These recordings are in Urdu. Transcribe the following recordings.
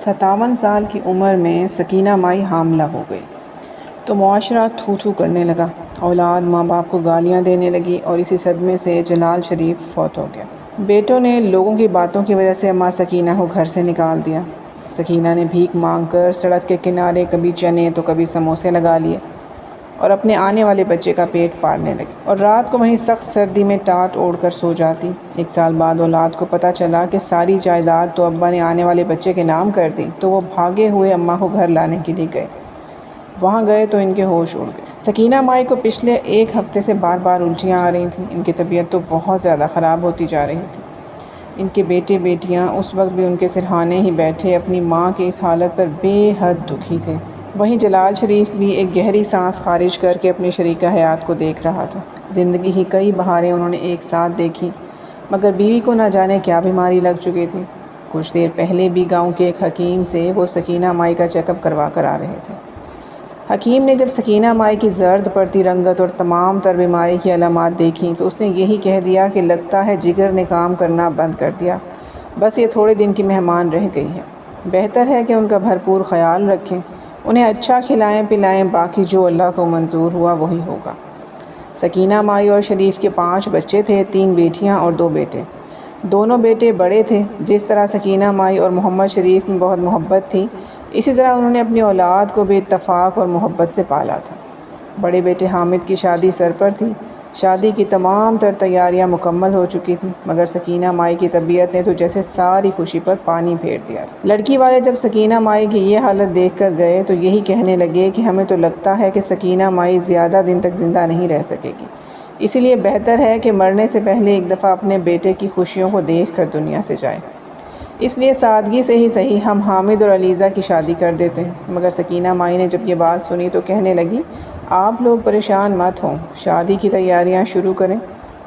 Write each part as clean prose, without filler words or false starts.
57 سال کی عمر میں سکینہ مائی حاملہ ہو گئی تو معاشرہ تھو تھو کرنے لگا۔ اولاد ماں باپ کو گالیاں دینے لگی اور اسی صدمے سے جلال شریف فوت ہو گیا۔ بیٹوں نے لوگوں کی باتوں کی وجہ سے اماں سکینہ کو گھر سے نکال دیا۔ سکینہ نے بھیک مانگ کر سڑک کے کنارے کبھی چنے تو کبھی سموسے لگا لیے اور اپنے آنے والے بچے کا پیٹ پالنے لگی، اور رات کو وہیں سخت سردی میں ٹاٹ اوڑھ کر سو جاتی۔ 1 سال بعد اولاد کو پتہ چلا کہ ساری جائیداد تو ابا نے آنے والے بچے کے نام کر دی، تو وہ بھاگے ہوئے اماں کو گھر لانے کے لیے گئے۔ وہاں گئے تو ان کے ہوش اڑ گئے۔ سکینہ مائی کو پچھلے 1 ہفتے سے بار بار الٹیاں آ رہی تھیں۔ ان کی طبیعت تو بہت زیادہ خراب ہوتی جا رہی تھی۔ ان کے بیٹے بیٹیاں اس وقت بھی ان کے سرہانے ہی بیٹھے اپنی ماں کی اس حالت پر بے حد دکھی تھے۔ وہیں جلال شریف بھی ایک گہری سانس خارج کر کے اپنی شریکہ حیات کو دیکھ رہا تھا۔ زندگی کی کئی بہاریں انہوں نے ایک ساتھ دیکھی، مگر بیوی کو نہ جانے کیا بیماری لگ چکی تھی۔ کچھ دیر پہلے بھی گاؤں کے ایک حکیم سے وہ سکینہ مائی کا چیک اپ کروا کر آ رہے تھے۔ حکیم نے جب سکینہ مائی کی زرد پڑتی رنگت اور تمام تر بیماری کی علامات دیکھیں تو اس نے یہی کہہ دیا کہ لگتا ہے جگر نے کام کرنا بند کر دیا، بس یہ تھوڑے دن کی مہمان رہ گئی ہے۔ بہتر ہے کہ ان کا بھرپور خیال رکھیں، انہیں اچھا کھلائیں پلائیں، باقی جو اللہ کو منظور ہوا وہی ہوگا۔ سکینہ مائی اور شریف کے 5 بچے تھے، 3 بیٹیاں اور 2 بیٹے۔ دونوں بیٹے بڑے تھے۔ جس طرح سکینہ مائی اور محمد شریف میں بہت محبت تھی، اسی طرح انہوں نے اپنی اولاد کو بھی اتفاق اور محبت سے پالا تھا۔ بڑے بیٹے حامد کی شادی سر پر تھی۔ شادی کی تمام تر تیاریاں مکمل ہو چکی تھیں، مگر سکینہ مائی کی طبیعت نے تو جیسے ساری خوشی پر پانی پھیر دیا۔ لڑکی والے جب سکینہ مائی کی یہ حالت دیکھ کر گئے تو یہی کہنے لگے کہ ہمیں تو لگتا ہے کہ سکینہ مائی زیادہ دن تک زندہ نہیں رہ سکے گی، اسی لیے بہتر ہے کہ مرنے سے پہلے ایک دفعہ اپنے بیٹے کی خوشیوں کو دیکھ کر دنیا سے جائے۔ اس لیے سادگی سے ہی صحیح ہم حامد اور علیزہ کی شادی کر دیتے ہیں۔ مگر سکینہ مائی نے جب یہ بات سنی تو کہنے لگی، آپ لوگ پریشان مت ہوں، شادی کی تیاریاں شروع کریں،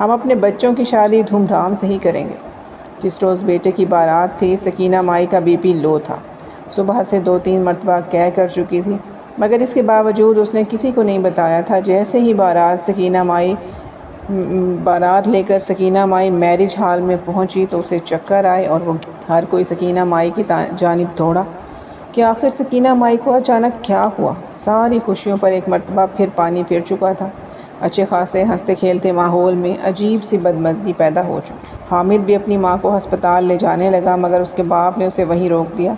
ہم اپنے بچوں کی شادی دھوم دھام سے ہی کریں گے۔ جس روز بیٹے کی بارات تھی، سکینہ مائی کا بی پی لو تھا۔ صبح سے 2-3 مرتبہ کہہ کر چکی تھی، مگر اس کے باوجود اس نے کسی کو نہیں بتایا تھا۔ جیسے ہی بارات لے کر سکینہ مائی میرج ہال میں پہنچی تو اسے چکر آئے اور وہ ہر کوئی سکینہ مائی کی جانب دوڑا کہ آخر سکینہ مائی کو اچانک کیا ہوا۔ ساری خوشیوں پر ایک مرتبہ پھر پانی پھر چکا تھا۔ اچھے خاصے ہنستے کھیلتے ماحول میں عجیب سی بدمزگی پیدا ہو چکی۔ حامد بھی اپنی ماں کو ہسپتال لے جانے لگا، مگر اس کے باپ نے اسے وہیں روک دیا۔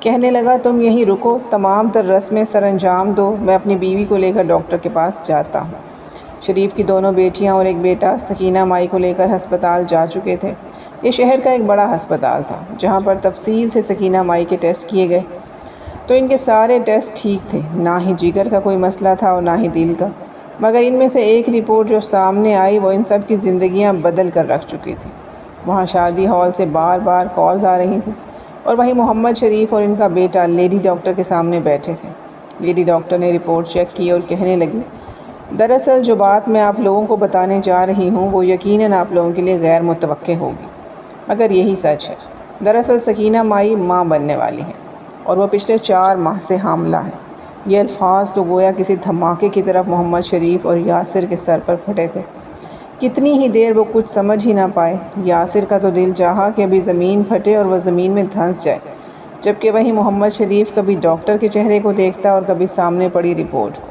کہنے لگا، تم یہیں رکو، تمام تر رسمیں سر انجام دو، میں اپنی بیوی کو لے کر ڈاکٹر کے پاس جاتا ہوں۔ شریف کی 2 بیٹیاں اور 1 بیٹا سکینہ مائی کو لے کر ہسپتال جا چکے تھے۔ یہ شہر کا ایک بڑا ہسپتال تھا، جہاں پر تفصیل سے سکینہ مائی کے ٹیسٹ کیے گئے تو ان کے سارے ٹیسٹ ٹھیک تھے، نہ ہی جگر کا کوئی مسئلہ تھا اور نہ ہی دل کا۔ مگر ان میں سے ایک رپورٹ جو سامنے آئی وہ ان سب کی زندگیاں بدل کر رکھ چکی تھی۔ وہاں شادی ہال سے بار بار کالز آ رہی تھیں اور وہیں محمد شریف اور ان کا بیٹا لیڈی ڈاکٹر کے سامنے بیٹھے تھے۔ لیڈی ڈاکٹر نے رپورٹ چیک کی اور کہنے لگی، دراصل جو بات میں آپ لوگوں کو بتانے جا رہی ہوں وہ یقیناً آپ لوگوں کے لیے غیر متوقع ہوگی، مگر یہی سچ ہے۔ دراصل سکینہ مائی ماں بننے والی ہیں اور وہ پچھلے 4 ماہ سے حاملہ ہیں۔ یہ الفاظ تو گویا کسی دھماکے کی طرف محمد شریف اور یاسر کے سر پر پھٹے تھے۔ کتنی ہی دیر وہ کچھ سمجھ ہی نہ پائے۔ یاسر کا تو دل چاہا کہ ابھی زمین پھٹے اور وہ زمین میں دھنس جائے، جبکہ وہیں محمد شریف کبھی ڈاکٹر کے چہرے کو دیکھتا اور کبھی سامنے پڑی رپورٹ کو۔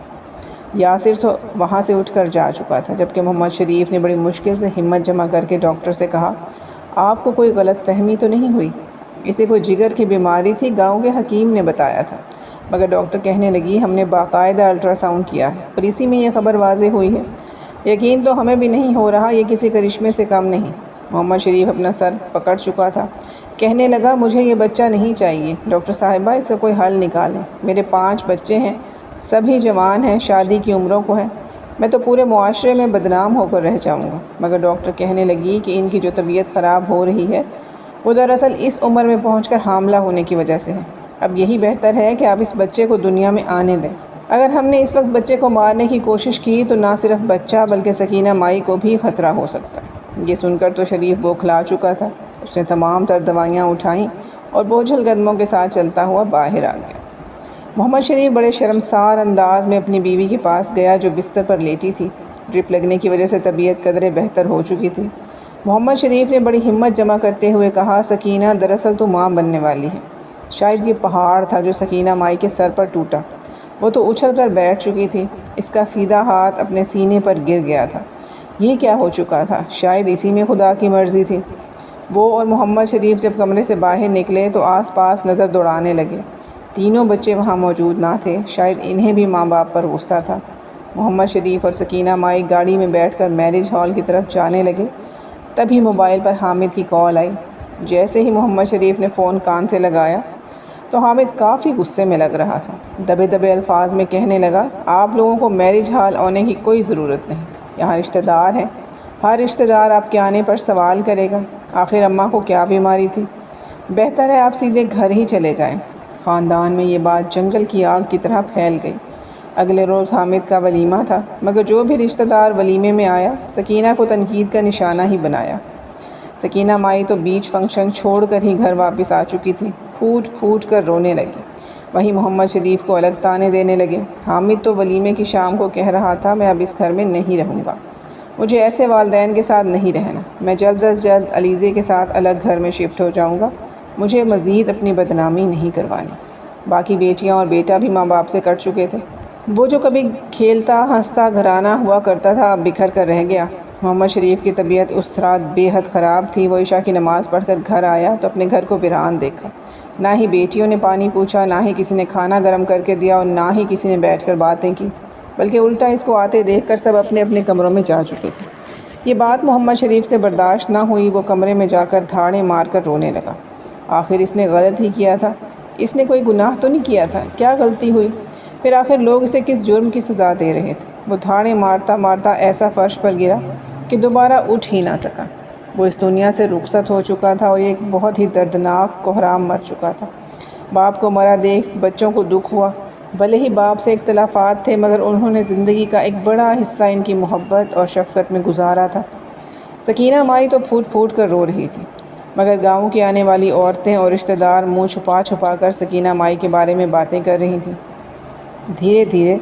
یاسر تو وہاں سے اٹھ کر جا چکا تھا، جبکہ محمد شریف نے بڑی مشکل سے ہمت جمع کر کے ڈاکٹر سے کہا، آپ کو کوئی غلط فہمی تو نہیں ہوئی؟ اسے کوئی جگر کی بیماری تھی، گاؤں کے حکیم نے بتایا تھا۔ مگر ڈاکٹر کہنے لگی، ہم نے باقاعدہ الٹرا ساؤنڈ کیا ہے اور اسی میں یہ خبر واضح ہوئی ہے۔ یقین تو ہمیں بھی نہیں ہو رہا، یہ کسی کرشمے سے کم نہیں۔ محمد شریف اپنا سر پکڑ چکا تھا۔ کہنے لگا، مجھے یہ بچہ نہیں چاہیے، ڈاکٹر صاحبہ اس کا کوئی حل نکالیں۔ میرے 5 بچے ہیں، سبھی جوان ہیں، شادی کی عمروں کو ہیں، میں تو پورے معاشرے میں بدنام ہو کر رہ جاؤں گا۔ مگر ڈاکٹر کہنے لگی کہ ان کی جو طبیعت خراب ہو رہی ہے وہ دراصل اس عمر میں پہنچ کر حاملہ ہونے کی وجہ سے ہے۔ اب یہی بہتر ہے کہ آپ اس بچے کو دنیا میں آنے دیں۔ اگر ہم نے اس وقت بچے کو مارنے کی کوشش کی تو نہ صرف بچہ بلکہ سکینہ مائی کو بھی خطرہ ہو سکتا ہے۔ یہ سن کر تو شریف بوکھلا چکا تھا۔ اس نے تمام تر دوائیاں اٹھائیں اور بوجھل قدموں کے ساتھ چلتا ہوا باہر آ گیا۔ محمد شریف بڑے شرمسار انداز میں اپنی بیوی کے پاس گیا جو بستر پر لیٹی تھی۔ ڈرپ لگنے کی وجہ سے طبیعت قدرے بہتر ہو چکی تھی۔ محمد شریف نے بڑی ہمت جمع کرتے ہوئے کہا، سکینہ دراصل تو ماں بننے والی ہے، شاید یہ پہاڑ تھا جو سکینہ مائی کے سر پر ٹوٹا۔ وہ تو اچھل کر بیٹھ چکی تھی، اس کا سیدھا ہاتھ اپنے سینے پر گر گیا تھا۔ یہ کیا ہو چکا تھا؟ شاید اسی میں خدا کی مرضی تھی۔ وہ اور محمد شریف جب کمرے سے باہر نکلے تو آس پاس نظر دوڑانے لگے۔ تینوں بچے وہاں موجود نہ تھے، شاید انہیں بھی ماں باپ پر غصہ تھا۔ محمد شریف اور سکینہ مائی گاڑی میں بیٹھ کر میرج ہال کی طرف جانے لگے، تبھی موبائل پر حامد کی کال آئی۔ جیسے ہی محمد شریف نے فون کان سے لگایا تو حامد کافی غصے میں لگ رہا تھا۔ دبے دبے الفاظ میں کہنے لگا، آپ لوگوں کو میرج ہال آنے کی کوئی ضرورت نہیں، یہاں رشتہ دار ہیں، ہر رشتہ دار آپ کے آنے پر سوال کرے گا، آخر اماں کو کیا بیماری تھی، بہتر ہے آپ سیدھے گھر ہی چلے جائیں۔ خاندان میں یہ بات جنگل کی آگ کی طرح پھیل گئی۔ اگلے روز حامد کا ولیمہ تھا، مگر جو بھی رشتہ دار ولیمے میں آیا سکینہ کو تنقید کا نشانہ ہی بنایا۔ سکینہ مائی تو بیچ فنکشن چھوڑ کر ہی گھر واپس آ چکی تھی، پھوٹ پھوٹ کر رونے لگی۔ وہیں محمد شریف کو الگ تانے دینے لگے۔ حامد تو ولیمے کی شام کو کہہ رہا تھا، میں اب اس گھر میں نہیں رہوں گا، مجھے ایسے والدین کے ساتھ نہیں رہنا، میں جلد از جلد علیزے کے ساتھ الگ گھر میں شفٹ ہو جاؤں گا، مجھے مزید اپنی بدنامی نہیں کروانی۔ باقی بیٹیاں اور بیٹا بھی ماں باپ سے کٹ چکے تھے۔ وہ جو کبھی کھیلتا ہنستا گھرانہ ہوا کرتا تھا اب بکھر کر رہ گیا۔ محمد شریف کی طبیعت اس رات بے حد خراب تھی۔ وہ عشاء کی نماز پڑھ کر گھر آیا تو اپنے گھر کو ویران دیکھا۔ نہ ہی بیٹیوں نے پانی پوچھا، نہ ہی کسی نے کھانا گرم کر کے دیا اور نہ ہی کسی نے بیٹھ کر باتیں کی، بلکہ الٹا اس کو آتے دیکھ کر سب اپنے اپنے کمروں میں جا چکے تھے۔ یہ بات محمد شریف سے برداشت نہ ہوئی، وہ کمرے میں جا کر دھاڑیں مار کر رونے لگا۔ آخر اس نے غلط ہی کیا تھا، اس نے کوئی گناہ تو نہیں کیا تھا، کیا غلطی ہوئی؟ پھر آخر لوگ اسے کس جرم کی سزا دے رہے تھے؟ وہ دھاڑیں مارتا مارتا ایسا فرش پر گرا کہ دوبارہ اٹھ ہی نہ سکا۔ وہ اس دنیا سے رخصت ہو چکا تھا اور ایک بہت ہی دردناک کوہرام مر چکا تھا۔ باپ کو مرا دیکھ بچوں کو دکھ ہوا۔ بھلے ہی باپ سے اختلافات تھے، مگر انہوں نے زندگی کا ایک بڑا حصہ ان کی محبت اور شفقت میں گزارا تھا۔ سکینہ مائی تو پھوٹ پھوٹ کر رو رہی تھی، مگر گاؤں کی آنے والی عورتیں اور رشتہ دار منہ چھپا چھپا کر سکینہ مائی کے بارے میں باتیں کر رہی تھیں۔ دھیرے دھیرے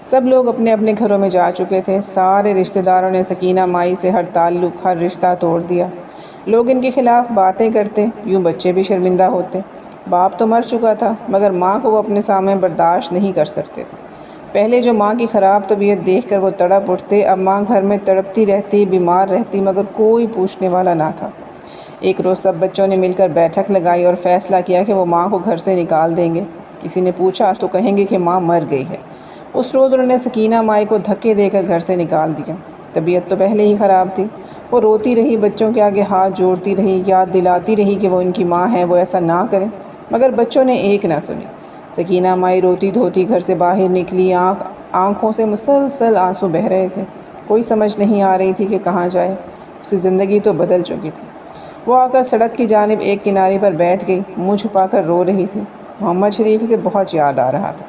سب لوگ اپنے اپنے گھروں میں جا چکے تھے۔ سارے رشتہ داروں نے سکینہ مائی سے ہر تعلق، ہر رشتہ توڑ دیا۔ لوگ ان کے خلاف باتیں کرتے، یوں بچے بھی شرمندہ ہوتے۔ باپ تو مر چکا تھا، مگر ماں کو وہ اپنے سامنے برداشت نہیں کر سکتے تھے۔ پہلے جو ماں کی خراب طبیعت دیکھ کر وہ تڑپ اٹھتے، اب ماں گھر میں تڑپتی رہتی، بیمار رہتی، مگر کوئی پوچھنے والا نہ تھا۔ ایک روز سب بچوں نے مل کر بیٹھک لگائی اور فیصلہ کیا کہ وہ ماں کو گھر سے نکال دیں گے۔ کسی نے پوچھا تو کہیں گے کہ ماں مر گئی ہے۔ اس روز انہوں نے سکینہ مائی کو دھکے دے کر گھر سے نکال دیا۔ طبیعت تو پہلے ہی خراب تھی۔ وہ روتی رہی، بچوں کے آگے ہاتھ جوڑتی رہی، یاد دلاتی رہی کہ وہ ان کی ماں ہے، وہ ایسا نہ کریں، مگر بچوں نے ایک نہ سنی۔ سکینہ مائی روتی دھوتی گھر سے باہر نکلی، آنکھوں سے مسلسل آنسو بہہ رہے تھے۔ کوئی سمجھ نہیں آ رہی تھی کہ کہاں جائے، اس کی زندگی تو بدل چکی تھی۔ وہ آ کر سڑک کی جانب ایک کنارے پر بیٹھ گئی، منہ چھپا کر رو رہی تھی۔ محمد شریف اسے بہت یاد آ رہا تھا۔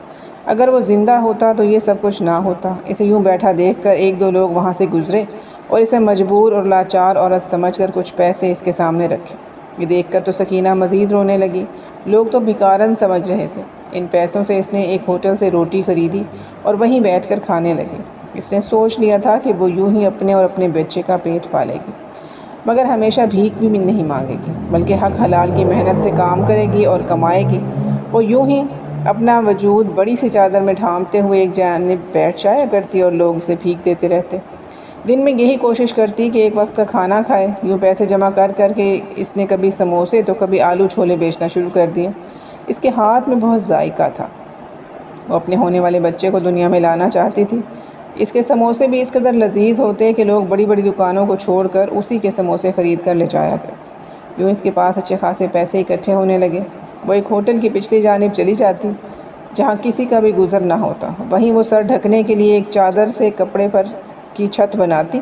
اگر وہ زندہ ہوتا تو یہ سب کچھ نہ ہوتا۔ اسے یوں بیٹھا دیکھ کر ایک دو لوگ وہاں سے گزرے اور اسے مجبور اور لاچار عورت سمجھ کر کچھ پیسے اس کے سامنے رکھے۔ یہ دیکھ کر تو سکینہ مزید رونے لگی۔ لوگ تو بھکارن سمجھ رہے تھے۔ ان پیسوں سے اس نے ایک ہوٹل سے روٹی خریدی اور وہیں بیٹھ کر کھانے لگی۔ اس نے سوچ لیا تھا کہ وہ یوں ہی اپنے اور اپنے بچے کا پیٹ پالے گی، مگر ہمیشہ بھیک بھی نہیں مانگے گی، بلکہ حق حلال کی محنت سے کام کرے گی اور کمائے گی۔ وہ یوں ہی اپنا وجود بڑی سی چادر میں ڈھانپتے ہوئے ایک جانب بیٹھ جایا کرتی اور لوگ اسے بھیک دیتے رہتے۔ دن میں یہی کوشش کرتی کہ ایک وقت کا کھانا کھائے۔ یوں پیسے جمع کر کر کے اس نے کبھی سموسے تو کبھی آلو چھولے بیچنا شروع کر دیے۔ اس کے ہاتھ میں بہت ذائقہ تھا۔ وہ اپنے ہونے والے بچے کو دنیا میں لانا چاہتی تھی۔ اس کے سموسے بھی اس قدر لذیذ ہوتے کہ لوگ بڑی بڑی دکانوں کو چھوڑ کر اسی کے سموسے خرید کر لے جایا کرتے۔ یوں اس کے پاس اچھے خاصے پیسے اکٹھے ہونے لگے۔ وہ ایک ہوٹل کی پچھلی جانب چلی جاتی جہاں کسی کا بھی گزر نہ ہوتا۔ وہیں وہ سر ڈھکنے کے لیے ایک چادر سے کپڑے پر کی چھت بناتی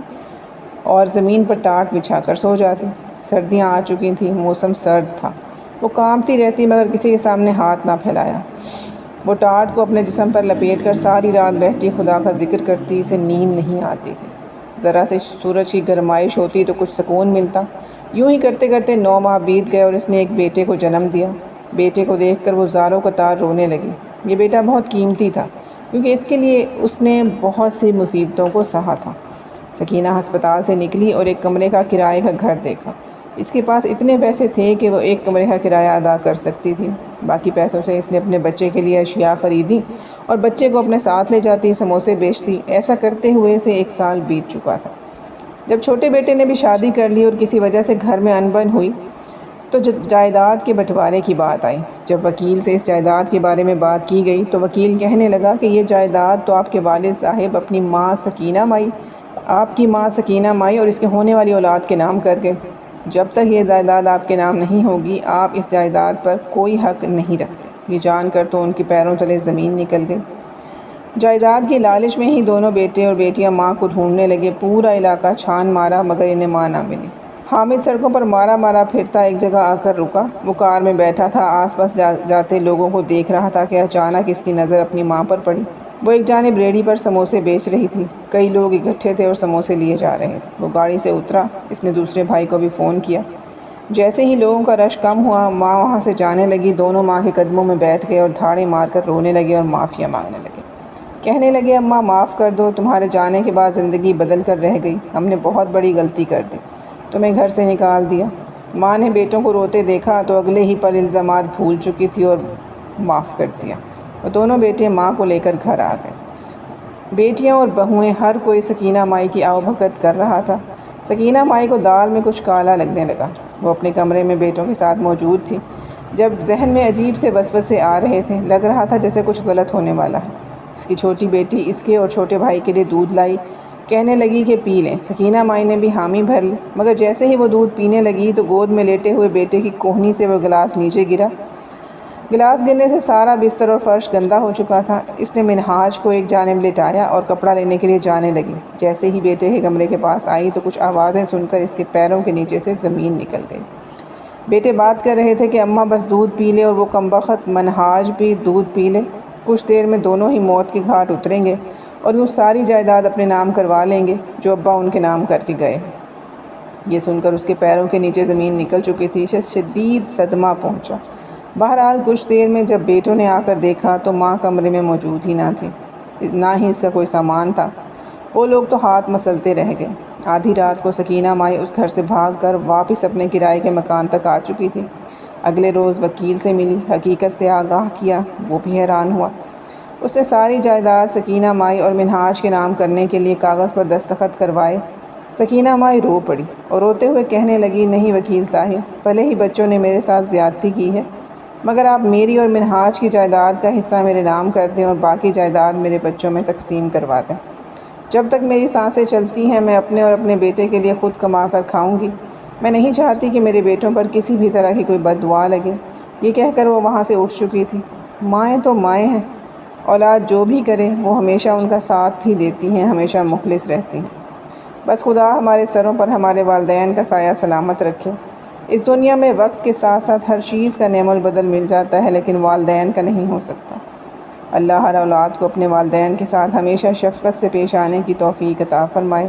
اور زمین پر ٹاٹ بچھا کر سو جاتی۔ سردیاں آ چکی تھیں، موسم سرد تھا۔ وہ کانپتی رہتی مگر کسی کے سامنے ہاتھ نہ پھیلایا۔ وہ ٹاٹ کو اپنے جسم پر لپیٹ کر ساری رات بیٹھی خدا کا ذکر کرتی۔ اسے نیند نہیں آتی تھی۔ ذرا سے سورج کی گرمائش ہوتی تو کچھ سکون ملتا۔ یوں ہی کرتے کرتے 9 ماہ بیت گئے اور اس نے ایک بیٹے کو جنم دیا۔ بیٹے کو دیکھ کر وہ زاروں قطار رونے لگی۔ یہ بیٹا بہت قیمتی تھا، کیونکہ اس کے لیے اس نے بہت سی مصیبتوں کو سہا تھا۔ سکینہ ہسپتال سے نکلی اور ایک کمرے کا کرائے کا گھر دیکھا۔ اس کے پاس اتنے پیسے تھے کہ وہ ایک کمرے کا کرایہ ادا کر سکتی تھی۔ باقی پیسوں سے اس نے اپنے بچے کے لیے اشیاء خریدی اور بچے کو اپنے ساتھ لے جاتی، سموسے بیچتی۔ ایسا کرتے ہوئے اسے 1 سال بیت چکا تھا۔ جب چھوٹے بیٹے نے بھی شادی کر لی اور کسی وجہ سے گھر میں انبن ہوئی تو جائیداد کے بٹوارے کی بات آئی۔ جب وکیل سے اس جائیداد کے بارے میں بات کی گئی تو وکیل کہنے لگا کہ یہ جائیداد تو آپ کے والد صاحب اپنی ماں سکینہ مائی، آپ کی ماں سکینہ مائی اور اس کے ہونے والی اولاد کے نام کر گئے۔ جب تک یہ جائیداد آپ کے نام نہیں ہوگی آپ اس جائیداد پر کوئی حق نہیں رکھتے۔ یہ جان کر تو ان کے پیروں تلے زمین نکل گئی۔ جائیداد کی لالچ میں ہی دونوں بیٹے اور بیٹیاں ماں کو ڈھونڈنے لگے۔ پورا علاقہ چھان مارا مگر انہیں ماں نہ ملی۔ حامد سڑکوں پر مارا مارا پھرتا ایک جگہ آ کر رکا۔ وہ کار میں بیٹھا تھا، آس پاس جاتے لوگوں کو دیکھ رہا تھا کہ اچانک اس کی نظر اپنی ماں پر پڑی۔ وہ ایک جانب ریڑھی پر سموسے بیچ رہی تھی۔ کئی لوگ اکٹھے تھے اور سموسے لیے جا رہے تھے۔ وہ گاڑی سے اترا۔ اس نے دوسرے بھائی کو بھی فون کیا۔ جیسے ہی لوگوں کا رش کم ہوا ماں وہاں سے جانے لگی۔ دونوں ماں کے قدموں میں بیٹھ گئے اور دھاڑے مار کر رونے لگے اور معافیا مانگنے لگے۔ کہنے لگے اماں معاف کر دو، تمہارے جانے کے بعد زندگی بدل کر رہ گئی۔ ہم نے بہت بڑی غلطی کر دی، تمہیں گھر سے نکال دیا۔ ماں نے بیٹوں کو روتے دیکھا تو اگلے ہی پل الزامات بھول چکی تھی اور معاف کر دیا۔ وہ دونوں بیٹے ماں کو لے کر گھر آ گئے۔ بیٹیاں اور بہوئیں ہر کوئی سکینہ مائی کی آؤ بھگت کر رہا تھا۔ سکینہ مائی کو دال میں کچھ کالا لگنے لگا۔ وہ اپنے کمرے میں بیٹوں کے ساتھ موجود تھی جب ذہن میں عجیب سے وسوسے آ رہے تھے۔ لگ رہا تھا جیسے کچھ غلط ہونے والا ہے۔ اس کی چھوٹی بیٹی اس کے اور چھوٹے بھائی کے لیے دودھ لائی، کہنے لگی کہ پی لیں۔ سکینہ مائی نے بھی حامی بھر لی مگر جیسے ہی وہ دودھ پینے لگی تو گود میں لیٹے ہوئے بیٹے کی کوہنی سے وہ گلاس نیچے گرا۔ گلاس گرنے سے سارا بستر اور فرش گندا ہو چکا تھا۔ اس نے منہاج کو ایک جانب لٹایا اور کپڑا لینے کے لیے جانے لگی۔ جیسے ہی بیٹے کے کمرے کے پاس آئی تو کچھ آوازیں سن کر اس کے پیروں کے نیچے سے زمین نکل گئی۔ بیٹے بات کر رہے تھے کہ اماں بس دودھ پی لے اور وہ کمبخت منہاج بھی دودھ پی لے، کچھ دیر میں دونوں ہی موت کے گھاٹ اتریں گے اور وہ ساری جائیداد اپنے نام کروا لیں گے جو ابا ان کے نام کر کے گئے۔ یہ سن کر اس کے پیروں کے نیچے زمین نکل چکی تھی۔ اسے شدید صدمہ پہنچا۔ بہرحال کچھ دیر میں جب بیٹوں نے آ کر دیکھا تو ماں کمرے میں موجود ہی نہ تھی، نہ ہی اس کا کوئی سامان تھا۔ وہ لوگ تو ہاتھ مسلتے رہ گئے۔ آدھی رات کو سکینہ مائی اس گھر سے بھاگ کر واپس اپنے کرائے کے مکان تک آ چکی تھی۔ اگلے روز وکیل سے ملی، حقیقت سے آگاہ کیا۔ وہ بھی حیران ہوا۔ اس نے ساری جائیداد سکینہ مائی اور منہاج کے نام کرنے کے لیے کاغذ پر دستخط کروائے۔ سکینہ مائی رو پڑی اور روتے ہوئے کہنے لگی، نہیں وکیل صاحب، بھلے ہی بچوں نے میرے ساتھ زیادتی کی ہے مگر آپ میری اور منہاج کی جائیداد کا حصہ میرے نام کر دیں اور باقی جائیداد میرے بچوں میں تقسیم کروا دیں۔ جب تک میری سانسیں چلتی ہیں میں اپنے اور اپنے بیٹے کے لیے خود کما کر کھاؤں گی۔ میں نہیں چاہتی کہ میرے بیٹوں پر کسی بھی طرح کی کوئی بد دعا لگے۔ یہ کہہ کر وہ وہاں سے اٹھ چکی تھی۔ مائیں تو مائیں ہیں، اولاد جو بھی کرے وہ ہمیشہ ان کا ساتھ ہی دیتی ہیں، ہمیشہ مخلص رہتی ہیں۔ بس خدا ہمارے سروں پر ہمارے والدین کا سایہ سلامت رکھے۔ اس دنیا میں وقت کے ساتھ ساتھ ہر چیز کا نعم البدل مل جاتا ہے لیکن والدین کا نہیں ہو سکتا۔ اللہ ہر اولاد کو اپنے والدین کے ساتھ ہمیشہ شفقت سے پیش آنے کی توفیق عطا فرمائے۔